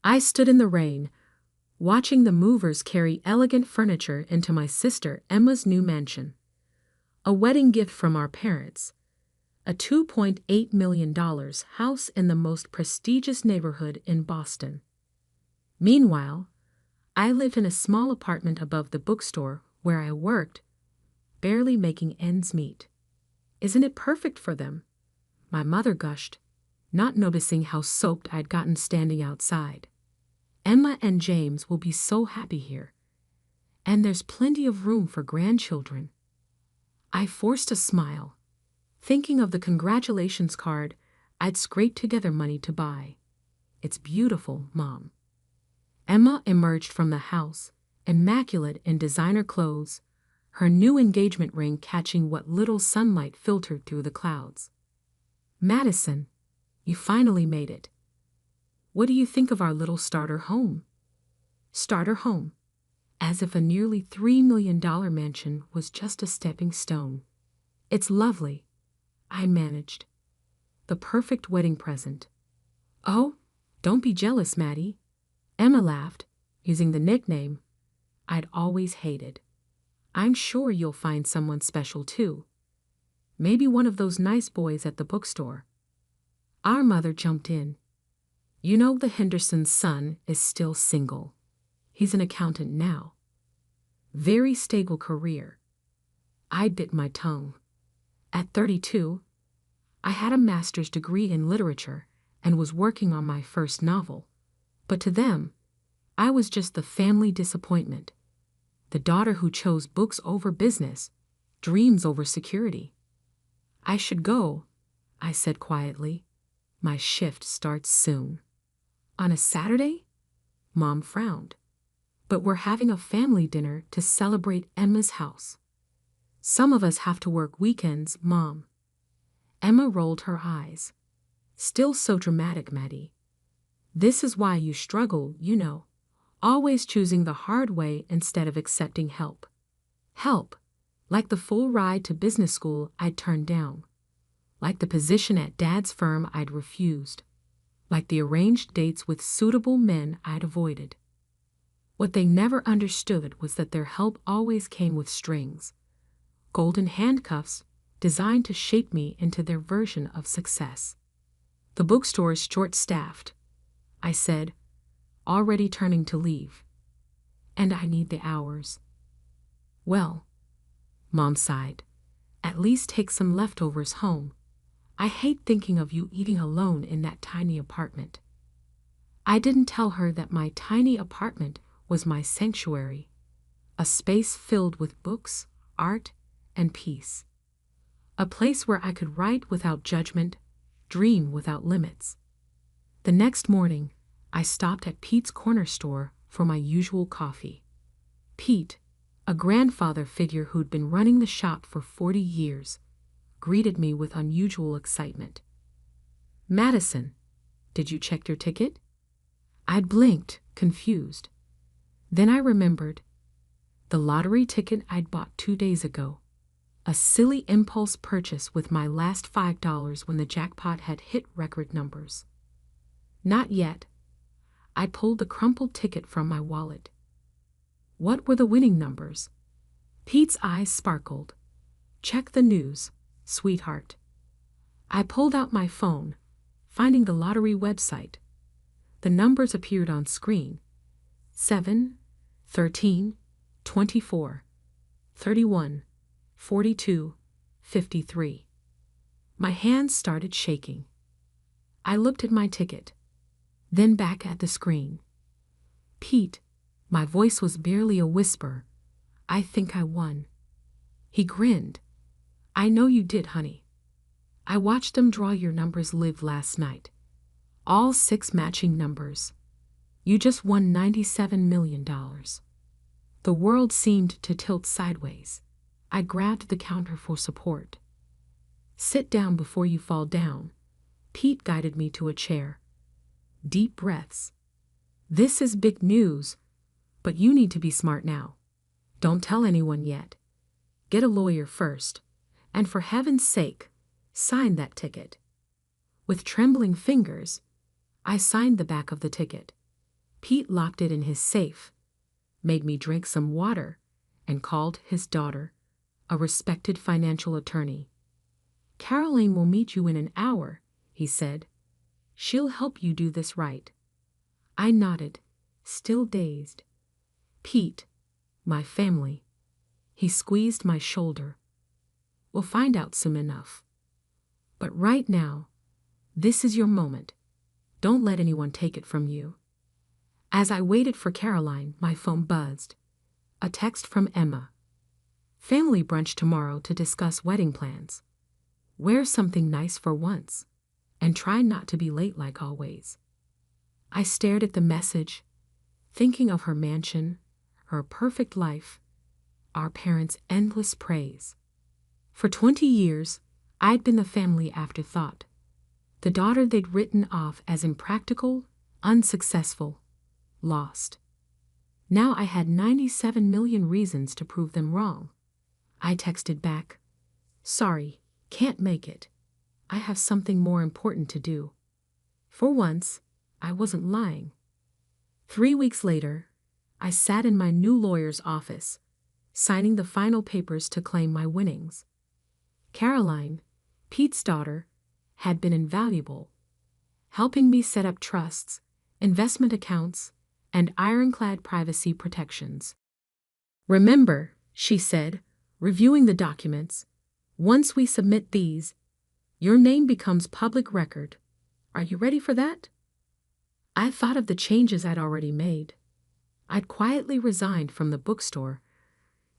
I stood in the rain, watching the movers carry elegant furniture into my sister Emma's new mansion. A wedding gift from our parents. A $2.8 million house in the most prestigious neighborhood in Boston. Meanwhile, I lived in a small apartment above the bookstore where I worked, barely making ends meet. Isn't it perfect for them? My mother gushed, not noticing how soaked I'd gotten standing outside. Emma and James will be so happy here. And there's plenty of room for grandchildren. I forced a smile, thinking of the congratulations card I'd scraped together money to buy. It's beautiful, Mom. Emma emerged from the house, immaculate in designer clothes, her new engagement ring catching what little sunlight filtered through the clouds. Madison, you finally made it. What do you think of our little starter home? Starter home. As if a nearly $3 million mansion was just a stepping stone. It's lovely, I managed. The perfect wedding present. Oh, don't be jealous, Maddie. Emma laughed, using the nickname I'd always hated. I'm sure you'll find someone special too. Maybe one of those nice boys at the bookstore. Our mother jumped in. You know the Henderson's son is still single. He's an accountant now. Very stable career. I bit my tongue. At 32, I had a master's degree in literature and was working on my first novel. But to them, I was just the family disappointment. The daughter who chose books over business, dreams over security. I should go, I said quietly. My shift starts soon. On a Saturday? Mom frowned. But we're having a family dinner to celebrate Emma's house. Some of us have to work weekends, Mom. Emma rolled her eyes. Still so dramatic, Maddie. This is why you struggle, you know. Always choosing the hard way instead of accepting help. Help, like the full ride to business school I'd turned down. Like the position at Dad's firm I'd refused. Like the arranged dates with suitable men I'd avoided. What they never understood was that their help always came with strings. Golden handcuffs designed to shape me into their version of success. The bookstore is short-staffed, I said, already turning to leave. And I need the hours. Well, Mom sighed, at least take some leftovers home. I hate thinking of you eating alone in that tiny apartment. I didn't tell her that my tiny apartment was my sanctuary, a space filled with books, art, and peace. A place where I could write without judgment, dream without limits. The next morning, I stopped at Pete's corner store for my usual coffee. Pete, a grandfather figure who'd been running the shop for 40 years, greeted me with unusual excitement. Madison, did you check your ticket? I'd blinked, confused. Then I remembered. The lottery ticket I'd bought 2 days ago. A silly impulse purchase with my last $5 when the jackpot had hit record numbers. Not yet. I pulled the crumpled ticket from my wallet. What were the winning numbers? Pete's eyes sparkled. Check the news, sweetheart. I pulled out my phone, finding the lottery website. The numbers appeared on screen. 7, 13, 24, 31, 42, 53. My hands started shaking. I looked at my ticket, then back at the screen. Pete, my voice was barely a whisper. I think I won. He grinned. I know you did, honey. I watched them draw your numbers live last night. All 6 matching numbers. You just won $97 million. The world seemed to tilt sideways. I grabbed the counter for support. Sit down before you fall down. Pete guided me to a chair. Deep breaths. This is big news, but you need to be smart now. Don't tell anyone yet. Get a lawyer first, and for heaven's sake, sign that ticket. With trembling fingers, I signed the back of the ticket. Pete locked it in his safe, made me drink some water, and called his daughter, a respected financial attorney. "Caroline will meet you in an hour," he said. "She'll help you do this right." I nodded, still dazed. "Pete, my family." He squeezed my shoulder. "We'll find out soon enough. But right now, this is your moment. Don't let anyone take it from you." As I waited for Caroline, my phone buzzed. A text from Emma. "Family brunch tomorrow to discuss wedding plans. Wear something nice for once, and try not to be late like always." I stared at the message, thinking of her mansion, her perfect life, our parents' endless praise. For 20 years, I'd been the family afterthought, the daughter they'd written off as impractical, unsuccessful, lost. Now I had 97 million reasons to prove them wrong. I texted back, "Sorry, can't make it. I have something more important to do." For once, I wasn't lying. 3 weeks later, I sat in my new lawyer's office, signing the final papers to claim my winnings. Caroline, Pete's daughter, had been invaluable, helping me set up trusts, investment accounts, and ironclad privacy protections. "Remember," she said, reviewing the documents, "once we submit these, your name becomes public record. Are you ready for that?" I thought of the changes I'd already made. I'd quietly resigned from the bookstore,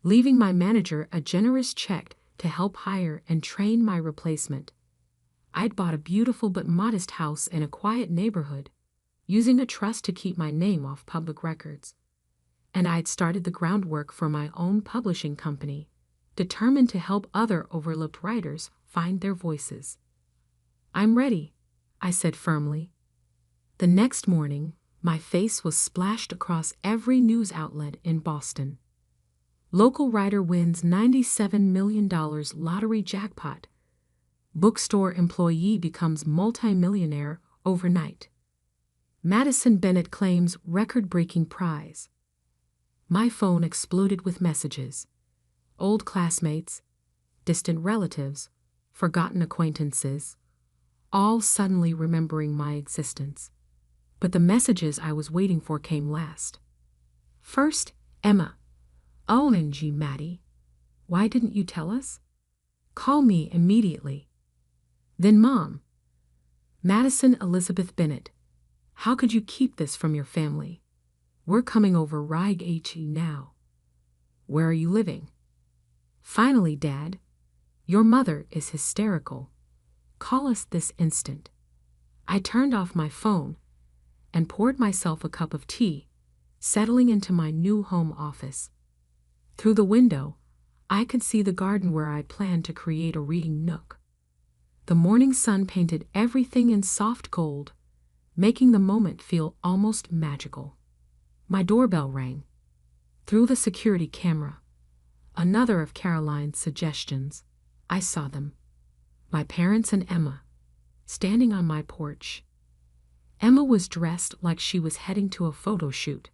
leaving my manager a generous check to help hire and train my replacement. I'd bought a beautiful but modest house in a quiet neighborhood, using a trust to keep my name off public records. And I'd started the groundwork for my own publishing company, determined to help other overlooked writers find their voices. "I'm ready," I said firmly. The next morning, my face was splashed across every news outlet in Boston. Local writer wins $97 million lottery jackpot. Bookstore employee becomes multimillionaire overnight. Madison Bennett claims record-breaking prize. My phone exploded with messages. Old classmates, distant relatives, forgotten acquaintances, all suddenly remembering my existence. But the messages I was waiting for came last. First, Emma. "OMG, Maddie. Why didn't you tell us? Call me immediately." Then Mom. "Madison Elizabeth Bennett. How could you keep this from your family? We're coming over right now. Where are you living?" Finally, Dad. "Your mother is hysterical. Call us this instant." I turned off my phone and poured myself a cup of tea, settling into my new home office. Through the window, I could see the garden where I planned to create a reading nook. The morning sun painted everything in soft gold, making the moment feel almost magical. My doorbell rang. Through the security camera, another of Caroline's suggestions, I saw them. My parents and Emma, standing on my porch. Emma was dressed like she was heading to a photo shoot,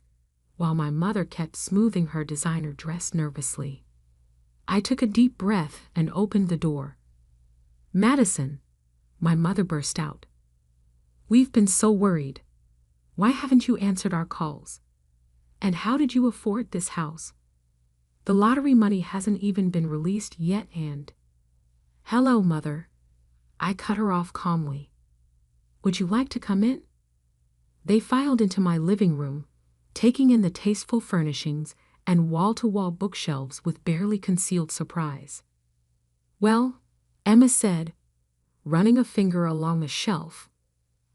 while my mother kept smoothing her designer dress nervously. I took a deep breath and opened the door. "Madison," my mother burst out. "We've been so worried. Why haven't you answered our calls? And how did you afford this house? The lottery money hasn't even been released yet and—" "Hello, Mother." I cut her off calmly. "Would you like to come in?" They filed into my living room, taking in the tasteful furnishings and wall-to-wall bookshelves with barely concealed surprise. "Well," Emma said, running a finger along the shelf,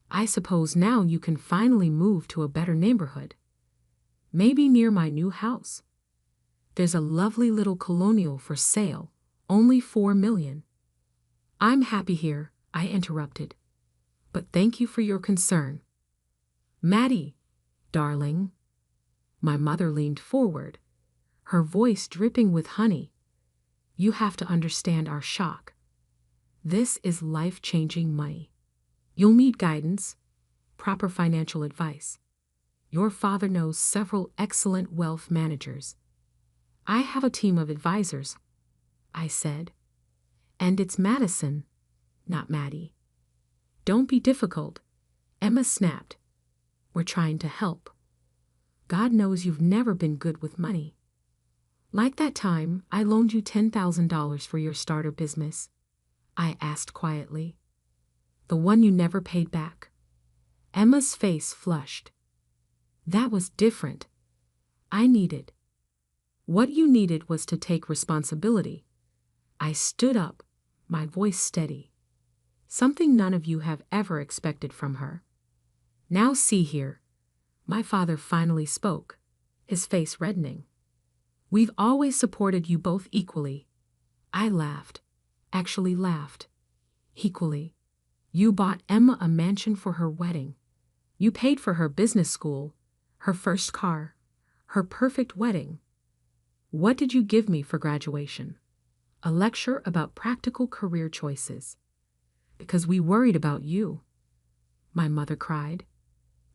"I suppose now you can finally move to a better neighborhood. Maybe near my new house. There's a lovely little colonial for sale, only $4 million. "I'm happy here," I interrupted. "But thank you for your concern." "Maddie, darling." My mother leaned forward, her voice dripping with honey. "You have to understand our shock. This is life-changing money. You'll need guidance, proper financial advice. Your father knows several excellent wealth managers. I have a team of advisors, I said. And it's Madison, not Maddie. Don't be difficult, Emma snapped. We're trying to help. God knows you've never been good with money. Like that time I loaned you $10,000 for your starter business, I asked quietly. The one you never paid back. Emma's face flushed. That was different. I needed. What you needed was to take responsibility. I stood up, my voice steady. Something none of you have ever expected from her. Now see here. My father finally spoke, his face reddening. We've always supported you both equally. I laughed, actually laughed. Equally. You bought Emma a mansion for her wedding. You paid for her business school, her first car, her perfect wedding. What did you give me for graduation? A lecture about practical career choices. Because we worried about you, my mother cried.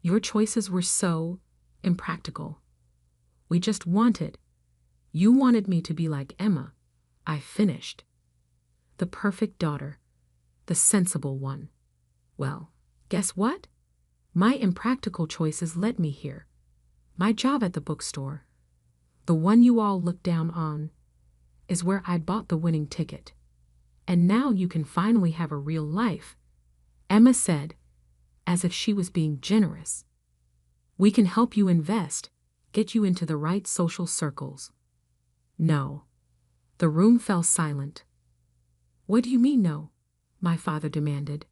Your choices were so impractical. We just wanted. You wanted me to be like Emma, I finished. The perfect daughter, the sensible one. Well, guess what? My impractical choices led me here. My job at the bookstore, the one you all look down on, is where I bought the winning ticket. And now you can finally have a real life, Emma said, as if she was being generous. We can help you invest, get you into the right social circles. No. The room fell silent. What do you mean no? My father demanded.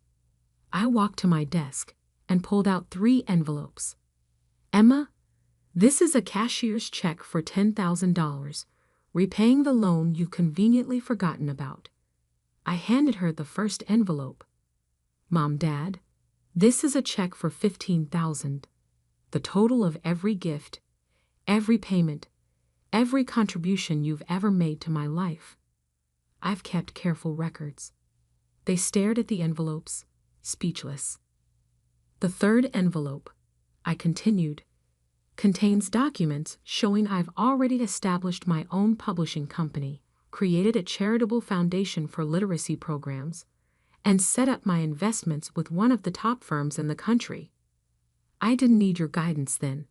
I walked to my desk and pulled out 3 envelopes. Emma, this is a cashier's check for $10,000, repaying the loan you've conveniently forgotten about. I handed her the first envelope. Mom, Dad, this is a check for $15,000, the total of every gift, every payment, every contribution you've ever made to my life. I've kept careful records. They stared at the envelopes, speechless. The third envelope, I continued, contains documents showing I've already established my own publishing company, created a charitable foundation for literacy programs, and set up my investments with one of the top firms in the country. I didn't need your guidance then,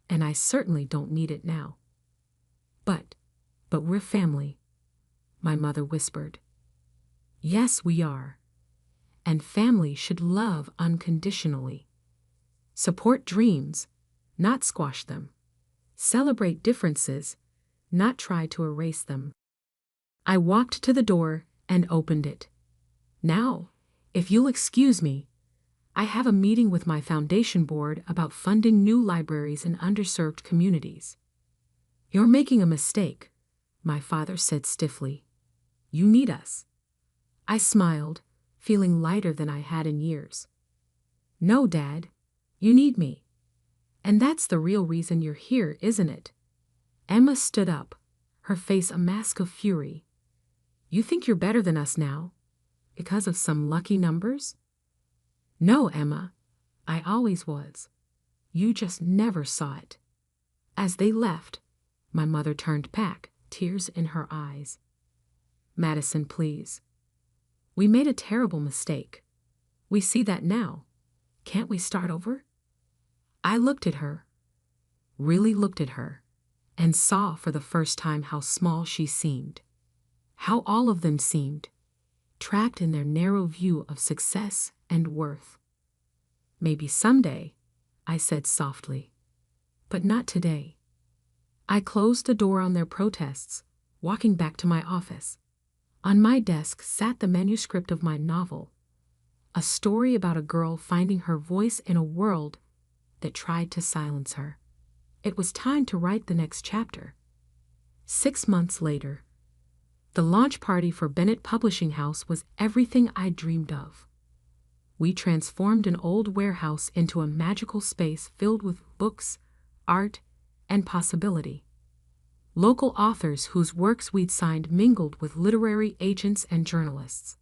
and I certainly don't need it now. But we're family, my mother whispered. Yes, we are. And family should love unconditionally. Support dreams, not squash them. Celebrate differences, not try to erase them. I walked to the door and opened it. Now, if you'll excuse me, I have a meeting with my foundation board about funding new libraries in underserved communities. You're making a mistake, my father said stiffly. You need us. I smiled, feeling lighter than I had in years. No, Dad, you need me. And that's the real reason you're here, isn't it? Emma stood up, her face a mask of fury. You think you're better than us now? Because of some lucky numbers? No, Emma, I always was. You just never saw it. As they left, my mother turned back, tears in her eyes. Madison, please. We made a terrible mistake. We see that now. Can't we start over? I looked at her, really looked at her, and saw for the first time how small she seemed. How all of them seemed, trapped in their narrow view of success and worth. Maybe someday, I said softly, but not today. I closed the door on their protests, walking back to my office. On my desk sat the manuscript of my novel, a story about a girl finding her voice in a world that tried to silence her. It was time to write the next chapter. 6 months later, the launch party for Bennett Publishing House was everything I dreamed of. We transformed an old warehouse into a magical space filled with books, art, and possibility. Local authors whose works we'd signed mingled with literary agents and journalists,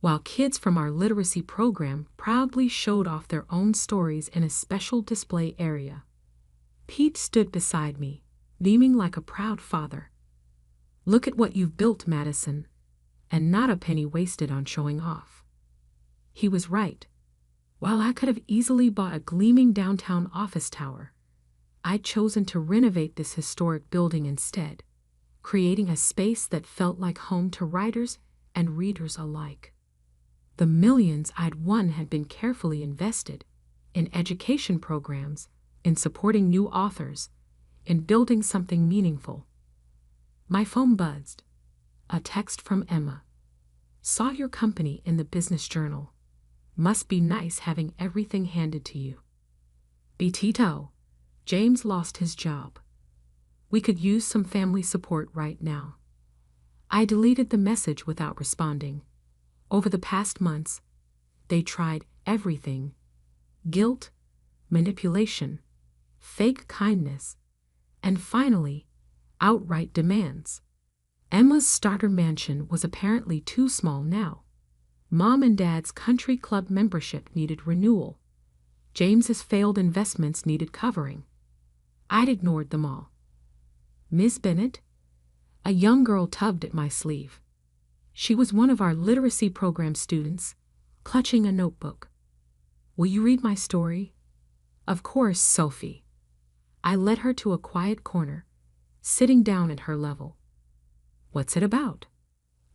while kids from our literacy program proudly showed off their own stories in a special display area. Pete stood beside me, beaming like a proud father. "Look at what you've built, Madison, and not a penny wasted on showing off." He was right. While I could have easily bought a gleaming downtown office tower, I'd chosen to renovate this historic building instead, creating a space that felt like home to writers and readers alike. The millions I'd won had been carefully invested in education programs, in supporting new authors, in building something meaningful. My phone buzzed. A text from Emma. "Saw your company in the Business Journal. Must be nice having everything handed to you. Betito, James lost his job. We could use some family support right now." I deleted the message without responding. Over the past months, they tried everything: guilt, manipulation, fake kindness, and finally, outright demands. Emma's starter mansion was apparently too small now. Mom and Dad's country club membership needed renewal. James's failed investments needed covering. I'd ignored them all. "Miss Bennett?" A young girl tugged at my sleeve. She was one of our literacy program students, clutching a notebook. "Will you read my story?" "Of course, Sophie." I led her to a quiet corner, sitting down at her level. "What's it about?"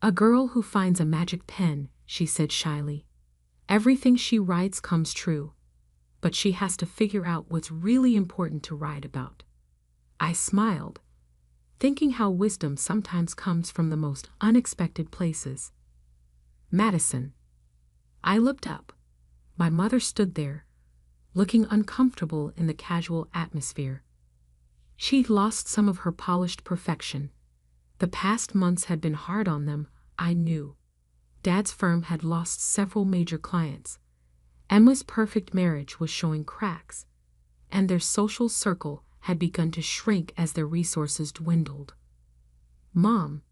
"A girl who finds a magic pen," she said shyly. "Everything she writes comes true, but she has to figure out what's really important to write about." I smiled, thinking how wisdom sometimes comes from the most unexpected places. "Madison." I looked up. My mother stood there, looking uncomfortable in the casual atmosphere. She'd lost some of her polished perfection. The past months had been hard on them, I knew. Dad's firm had lost several major clients. Emma's perfect marriage was showing cracks, and their social circle had begun to shrink as their resources dwindled. "Mom,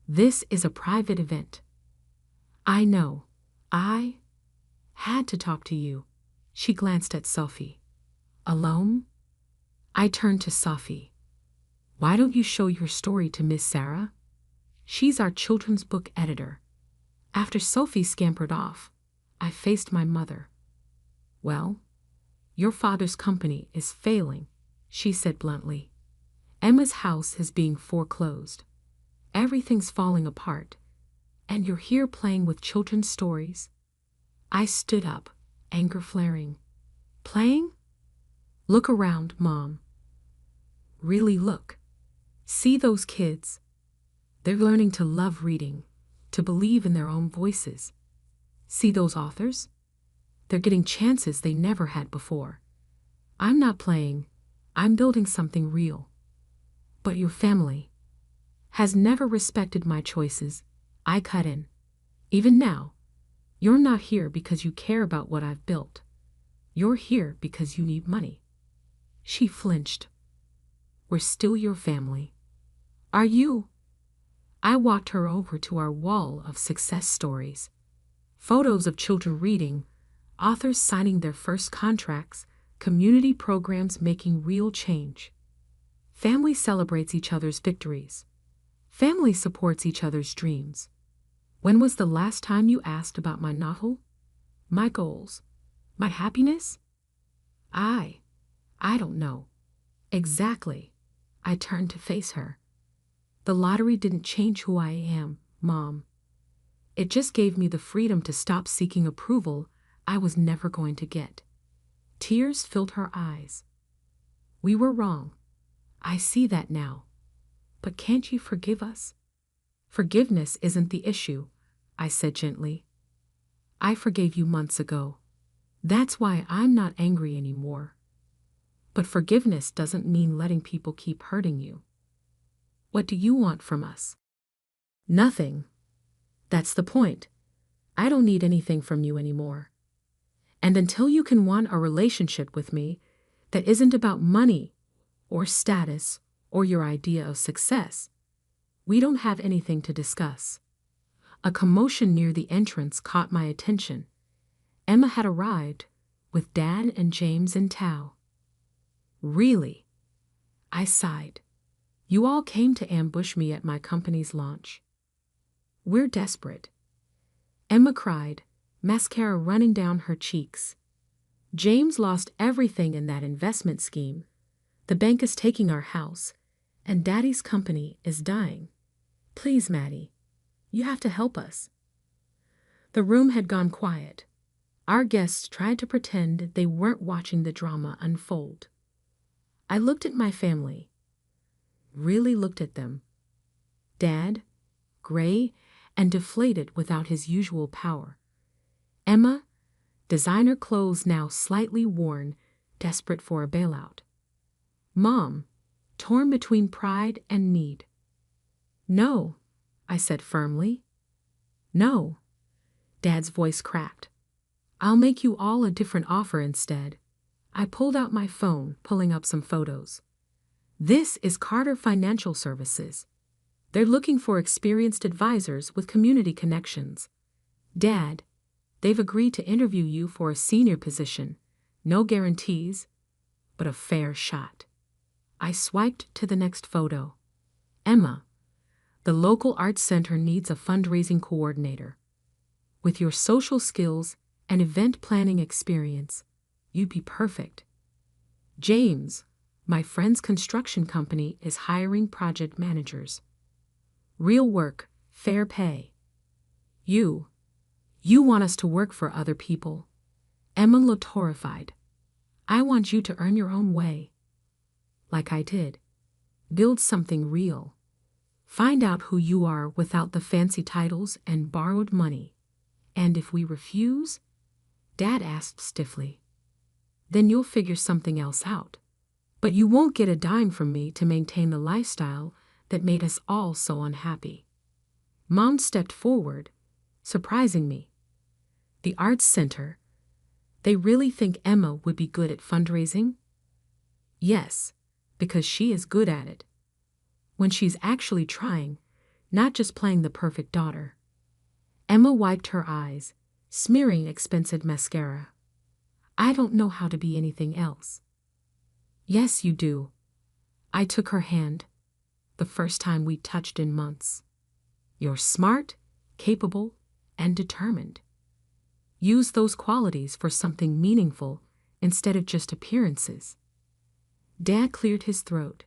this is a private event." "I know. I had to talk to you." She glanced at Sophie. "Alone?" I turned to Sophie. "Why don't you show your story to Miss Sarah? She's our children's book editor." After Sophie scampered off, I faced my mother. "Well, your father's company is failing," she said bluntly. "Emma's house is being foreclosed. Everything's falling apart, and you're here playing with children's stories." I stood up, anger flaring. "Playing? Look around, Mom. Really look. See those kids? They're learning to love reading, to believe in their own voices. See those authors? They're getting chances they never had before. I'm not playing. I'm building something real. But your family has never respected my choices." I cut in. "Even now, you're not here because you care about what I've built. You're here because you need money." She flinched. "We're still your family." "Are you?" I walked her over to our wall of success stories. Photos of children reading, authors signing their first contracts, community programs making real change. Family celebrates each other's victories. Family supports each other's dreams. When was the last time you asked about my novel? My goals? My happiness? I don't know. Exactly. I turned to face her. The lottery didn't change who I am, Mom. It just gave me the freedom to stop seeking approval I was never going to get. Tears filled her eyes. "We were wrong. I see that now. But can't you forgive us?" "Forgiveness isn't the issue," I said gently. "I forgave you months ago. That's why I'm not angry anymore. But forgiveness doesn't mean letting people keep hurting you. What do you want from us?" "Nothing. That's the point. I don't need anything from you anymore. And until you can want a relationship with me that isn't about money or status or your idea of success, we don't have anything to discuss." A commotion near the entrance caught my attention. Emma had arrived, with Dad and James in tow. "Really?" I sighed. You all came to ambush me at my company's launch. We're desperate. Emma cried, mascara running down her cheeks. James lost everything in that investment scheme. The bank is taking our house, and Daddy's company is dying. Please, Maddie, you have to help us. The room had gone quiet. Our guests tried to pretend they weren't watching the drama unfold. I looked at my family. Really looked at them. Dad, gray and deflated without his usual power. Emma, designer clothes now slightly worn, desperate for a bailout. Mom, torn between pride and need. No, I said firmly. No. Dad's voice cracked. I'll make you all a different offer instead. I pulled out my phone, pulling up some photos. This is Carter Financial Services. They're looking for experienced advisors with community connections. Dad, they've agreed to interview you for a senior position. No guarantees, but a fair shot. I swiped to the next photo. Emma, the local arts center needs a fundraising coordinator. With your social skills and event planning experience, you'd be perfect. James, my friend's construction company is hiring project managers. Real work, fair pay. You want us to work for other people. Emma looked horrified. I want you to earn your own way. Like I did. Build something real. Find out who you are without the fancy titles and borrowed money. And if we refuse, Dad asked stiffly, then you'll figure something else out. But you won't get a dime from me to maintain the lifestyle that made us all so unhappy. Mom stepped forward, surprising me. The Arts Center, they really think Emma would be good at fundraising? Yes, because she is good at it. When she's actually trying, not just playing the perfect daughter. Emma wiped her eyes, smearing expensive mascara. I don't know how to be anything else. Yes, you do. I took her hand, the first time we touched in months. You're smart, capable, and determined. Use those qualities for something meaningful instead of just appearances. Dad cleared his throat.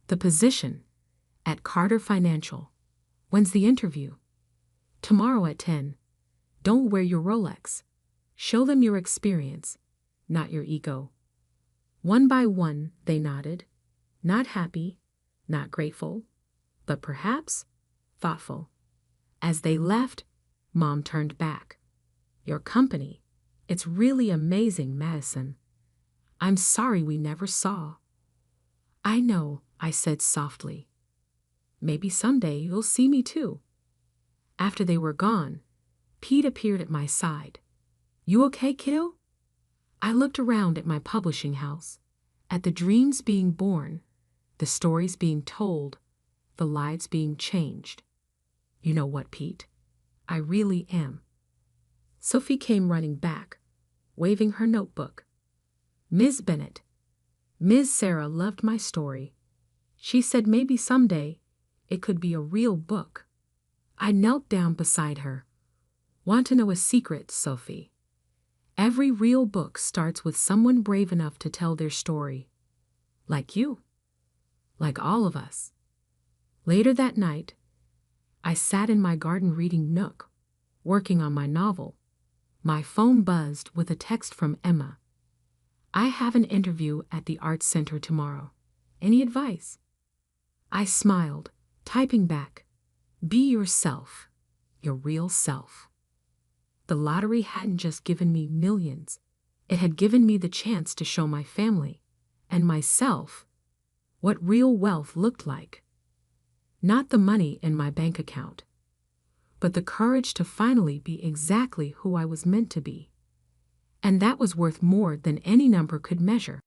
The position, at Carter Financial. When's the interview? Tomorrow at 10. Don't wear your Rolex. Show them your experience, not your ego. One by one, they nodded, not happy, not grateful, but perhaps thoughtful. As they left, Mom turned back. Your company, it's really amazing, Madison. I'm sorry we never saw. I know, I said softly. Maybe someday you'll see me too. After they were gone, Pete appeared at my side. You okay, kiddo? I looked around at my publishing house, at the dreams being born, the stories being told, the lives being changed. You know what, Pete? I really am. Sophie came running back, waving her notebook. Ms. Bennett, Ms. Sarah loved my story. She said maybe someday it could be a real book. I knelt down beside her. Want to know a secret, Sophie? Every real book starts with someone brave enough to tell their story. Like you. Like all of us. Later that night, I sat in my garden reading nook, working on my novel. My phone buzzed with a text from Emma. I have an interview at the Arts Center tomorrow. Any advice? I smiled, typing back, be yourself, your real self. The lottery hadn't just given me millions. It had given me the chance to show my family and myself what real wealth looked like. Not the money in my bank account, but the courage to finally be exactly who I was meant to be. And that was worth more than any number could measure.